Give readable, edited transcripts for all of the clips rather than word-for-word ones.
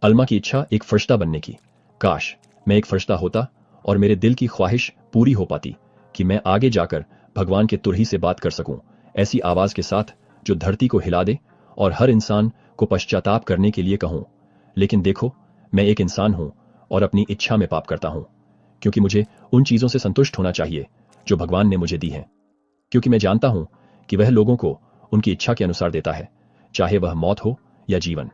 अल्मा की इच्छा एक फरिश्ता बनने की। काश मैं एक फरिश्ता होता और मेरे दिल की ख्वाहिश पूरी हो पाती कि मैं आगे जाकर भगवान के तुरही से बात कर सकूं, ऐसी आवाज के साथ जो धरती को हिला दे और हर इंसान को पश्चाताप करने के लिए कहूं। लेकिन देखो, मैं एक इंसान हूं और अपनी इच्छा में पाप करता हूं, क्योंकि मुझे उन चीजों से संतुष्ट होना चाहिए जो भगवान ने मुझे दी हैं। क्योंकि मैं जानता हूं कि वह लोगों को उनकी इच्छा के अनुसार देता है, चाहे वह मौत हो या जीवन।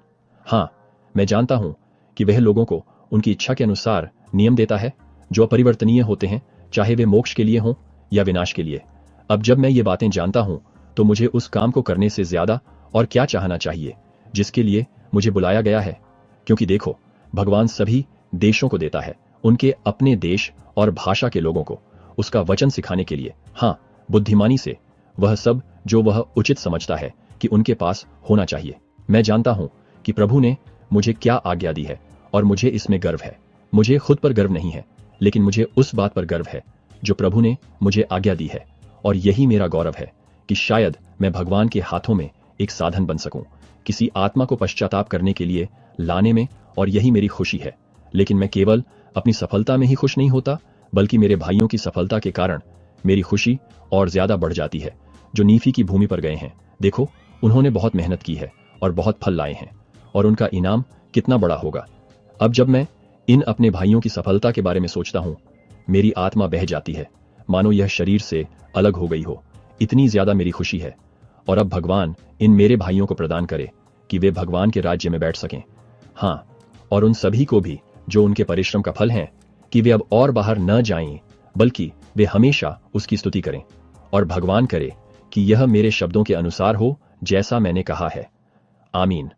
हाँ, मैं जानता हूं कि वह लोगों को उनकी इच्छा के अनुसार नियम देता है जो अपरिवर्तनीय होते हैं, चाहे वे मोक्ष के लिए हों या विनाश के लिए। अब जब मैं ये बातें जानता हूं तो मुझे उस काम को करने से ज्यादा और क्या चाहना चाहिए जिसके लिए मुझे बुलाया गया है। क्योंकि देखो, भगवान सभी देशों को देता है, उनके अपने देश और भाषा के लोगों को उसका वचन सिखाने के लिए। हाँ, बुद्धिमानी से, वह सब जो वह उचित समझता है कि उनके पास होना चाहिए। मैं जानता हूं कि प्रभु ने मुझे क्या आज्ञा दी है और मुझे इसमें गर्व है। मुझे खुद पर गर्व नहीं है, लेकिन मुझे उस बात पर गर्व है जो प्रभु ने मुझे आज्ञा दी है। और यही मेरा गौरव है कि शायद मैं भगवान के हाथों में एक साधन बन सकूं, किसी आत्मा को पश्चाताप करने के लिए लाने में, और यही मेरी खुशी है। लेकिन मैं केवल अपनी सफलता में ही खुश नहीं होता, बल्कि मेरे भाइयों की सफलता के कारण मेरी खुशी और ज्यादा बढ़ जाती है, जो नीफी की भूमि पर गए हैं। देखो, उन्होंने बहुत मेहनत की है और बहुत फल लाए हैं, और उनका इनाम कितना बड़ा होगा। अब जब मैं इन अपने भाइयों की सफलता के बारे में सोचता हूं, मेरी आत्मा बह जाती है, मानो यह शरीर से अलग हो गई हो। इतनी ज्यादा मेरी खुशी है। और अब भगवान इन मेरे भाइयों को प्रदान करे कि वे भगवान के राज्य में बैठ सकें। हाँ, और उन सभी को भी जो उनके परिश्रम का फल हैं, कि वे अब और बाहर न जाएं, बल्कि वे हमेशा उसकी स्तुति करें। और भगवान करे कि यह मेरे शब्दों के अनुसार हो, जैसा मैंने कहा है। आमीन।